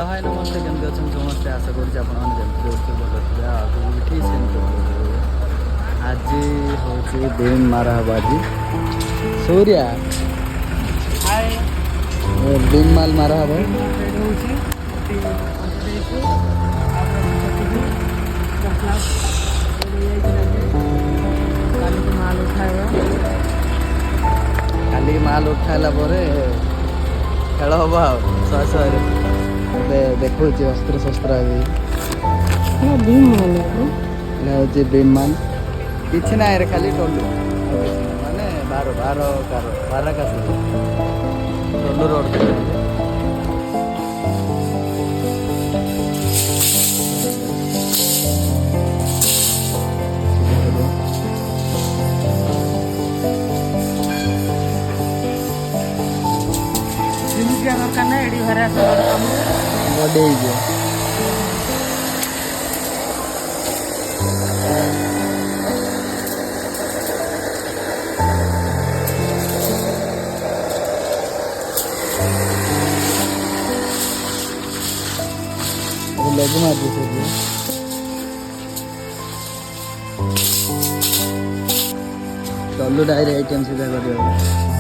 हाय नमस्ते केमती अच्छा समस्ते आशा करुँच आपठी आज हूँ बीम मारा हम आज सूर्या बीम माल मारा हम खाली माल उठाला खेल हम आ शहे शहे देखो अस्त्र शस्त्र हूँ बीम माल किसी ना खाली टोलू माने बार बार बार का टोलू रोड दरकार एडी घरे बड़े लग मार टोलू डायरी आइटम सीधा कर